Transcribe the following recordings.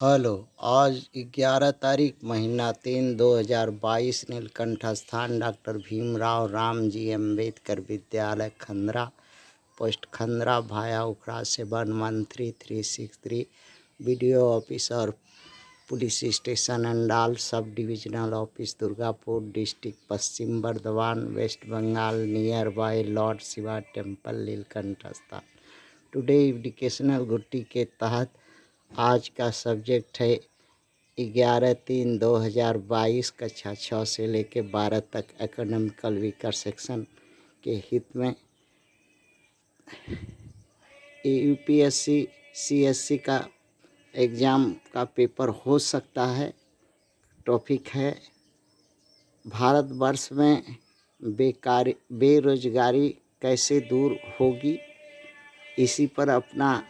Hello. आज 11 तारीख महीना 3 2022 नीलकंठ स्थान डॉक्टर भीमराव रामजी अम्बेडकर विद्यालय खंदरा पोस्ट खंदरा भाया उखड़ा से 11363 बीडीओ ऑफिस और police station Andal sub divisional office Durgapur district Paschim Bardhaman west Bengal nearby lord Shiva temple Neelkanth स्थान। टुडे एजुकेशनल गुट्टी के तहत आज का सब्जेक्ट है 11/3/2022 कक्षा 6 से लेकर 12 तक एकेडमिकल वीकर सेक्शन के हित में यूपीएससी सीएससी का एग्ज़ाम का पेपर हो सकता है। टॉपिक है भारतवर्ष में बेरोजगारी कैसे दूर होगी। इसी पर अपना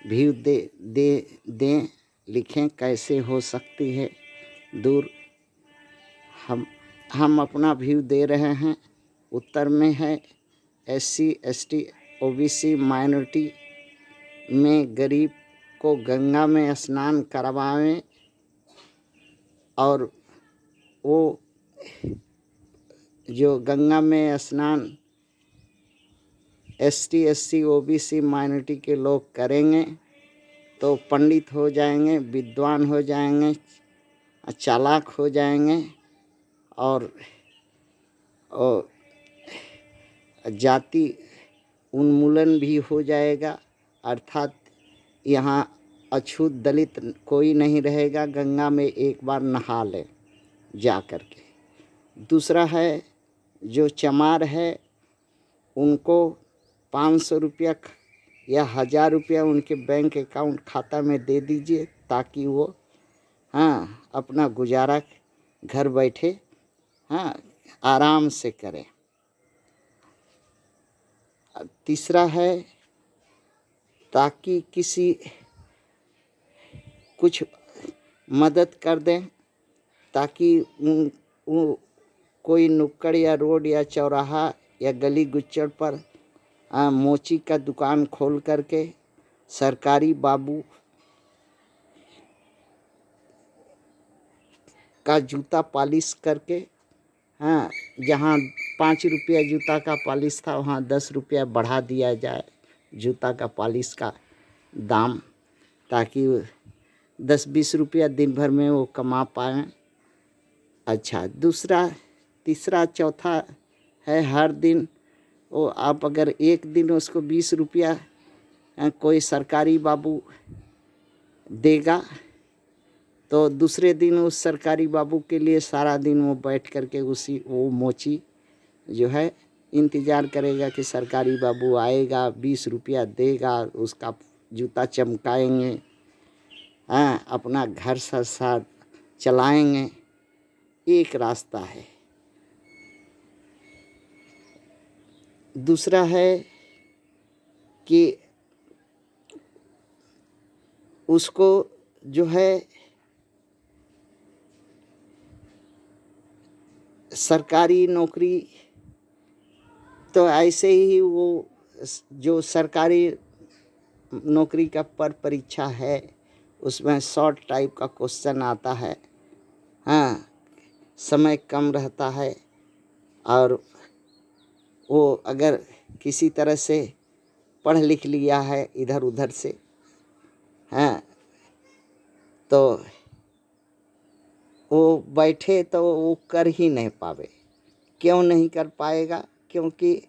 व्यू दें लिखें कैसे हो सकती है दूर। हम अपना व्यू दे रहे हैं। उत्तर में है एससी एसटी ओबीसी माइनॉरिटी में गरीब को गंगा में स्नान करवाएं और वो जो गंगा में स्नान एसटी एससी ओबीसी माइनॉरिटी के लोग करेंगे तो पंडित हो जाएंगे, विद्वान हो जाएंगे, चालाक हो जाएंगे और जाति उन्मूलन भी हो जाएगा। अर्थात यहाँ अछूत दलित कोई नहीं रहेगा। गंगा में एक बार नहा ले जा कर के। दूसरा है जो चमार है उनको 500 रुपया या 1000 रुपया उनके बैंक अकाउंट खाता में दे दीजिए ताकि वो अपना गुजारा घर बैठे आराम से करें। तीसरा है ताकि किसी कुछ मदद कर दें ताकि कोई नुक्कड़ या रोड या चौराहा या गली गुच्चड़ पर मोची का दुकान खोल करके सरकारी बाबू का जूता पॉलिश करके जहाँ 5 रुपया जूता का पॉलिश था वहाँ 10 रुपया बढ़ा दिया जाए जूता का पॉलिश का दाम, ताकि 10-20 रुपया दिन भर में वो कमा पाएँ। अच्छा, तीसरा चौथा है हर दिन वो आप अगर एक दिन उसको 20 रुपया कोई सरकारी बाबू देगा तो दूसरे दिन उस सरकारी बाबू के लिए सारा दिन वो बैठ करके वो मोची जो है इंतज़ार करेगा कि सरकारी बाबू आएगा 20 रुपया देगा, उसका जूता चमकाएंगे, अपना घर साथ चलाएंगे। एक रास्ता है। दूसरा है कि उसको जो है सरकारी नौकरी तो ऐसे ही वो जो सरकारी नौकरी का पर परीक्षा है उसमें शॉर्ट टाइप का क्वेश्चन आता है, समय कम रहता है और वो अगर किसी तरह से पढ़ लिख लिया है इधर उधर से तो वो बैठे तो वो कर ही नहीं पावे। क्यों नहीं कर पाएगा? क्योंकि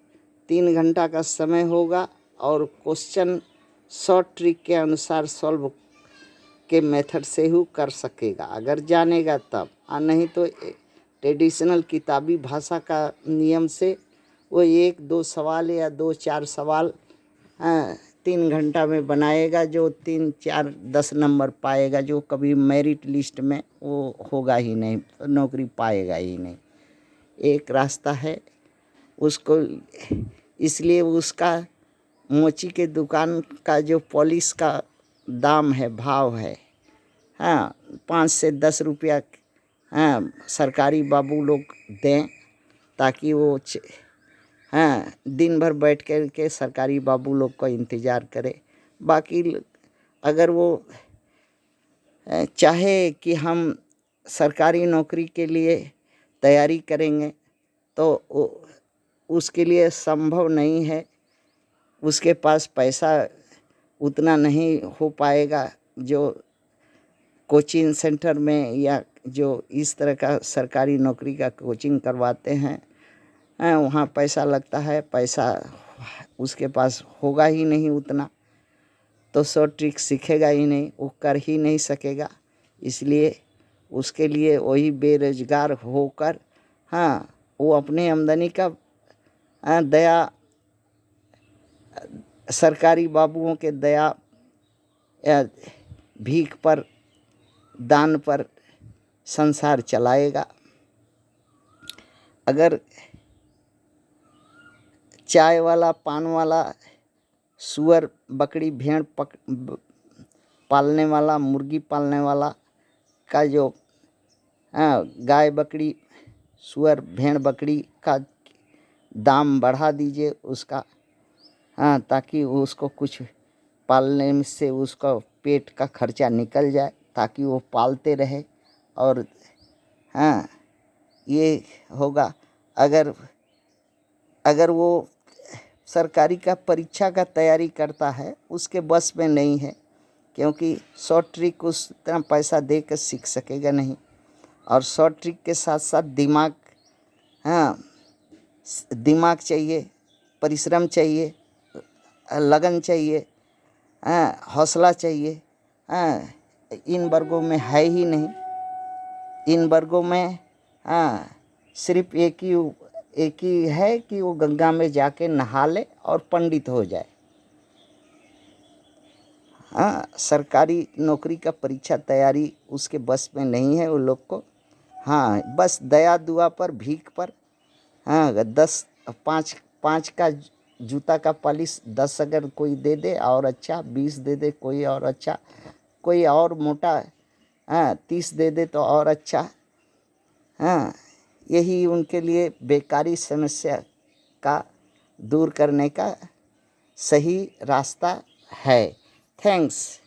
3 घंटा का समय होगा और क्वेश्चन शॉर्ट ट्रिक के अनुसार सॉल्व के मेथड से ही कर सकेगा अगर जानेगा तब, नहीं तो ट्रेडिशनल किताबी भाषा का नियम से वो 1-2 सवाल या 2-4 सवाल 3 घंटा में बनाएगा, जो 3-4-10 नंबर पाएगा, जो कभी मेरिट लिस्ट में वो होगा ही नहीं, नौकरी पाएगा ही नहीं। एक रास्ता है उसको, इसलिए उसका मोची के दुकान का जो पॉलिश का दाम है, भाव है 5 से 10 रुपया सरकारी बाबू लोग दें ताकि वो दिन भर बैठ कर के सरकारी बाबू लोग का इंतज़ार करे। बाकी अगर वो चाहे कि हम सरकारी नौकरी के लिए तैयारी करेंगे तो उसके लिए संभव नहीं है, उसके पास पैसा उतना नहीं हो पाएगा जो कोचिंग सेंटर में या जो इस तरह का सरकारी नौकरी का कोचिंग करवाते हैं, वहाँ पैसा लगता है, पैसा उसके पास होगा ही नहीं उतना, तो शॉर्ट ट्रिक सीखेगा ही नहीं, वो कर ही नहीं सकेगा। इसलिए उसके लिए वही बेरोजगार होकर वो अपने आमदनी का दया, सरकारी बाबुओं के दया या भीख पर, दान पर संसार चलाएगा। अगर चाय वाला, पान वाला, सुअर बकरी भेड़ पालने वाला, मुर्गी पालने वाला का जो गाय बकरी सुअर भेड़ बकरी का दाम बढ़ा दीजिए उसका, ताकि उसको कुछ पालने से उसका पेट का खर्चा निकल जाए, ताकि वो पालते रहे। और ये होगा। अगर वो सरकारी का परीक्षा का तैयारी करता है, उसके बस में नहीं है, क्योंकि शॉर्ट ट्रिक उस तरह पैसा दे कर सीख सकेगा नहीं। और शॉर्ट ट्रिक के साथ साथ दिमाग चाहिए, परिश्रम चाहिए, लगन चाहिए, हौसला चाहिए। इन वर्गों में है ही नहीं। इन वर्गों में सिर्फ एक ही है कि वो गंगा में जाके नहा ले और पंडित हो जाए। सरकारी नौकरी का परीक्षा तैयारी उसके बस में नहीं है वो लोग को। बस दया दुआ पर, भीख पर। 5 का जूता का पॉलिश 10 अगर कोई दे दे और अच्छा, 20 दे दे कोई और अच्छा, कोई और मोटा 30 दे दे तो और अच्छा। यही उनके लिए बेकारी समस्या का दूर करने का सही रास्ता है। थैंक्स।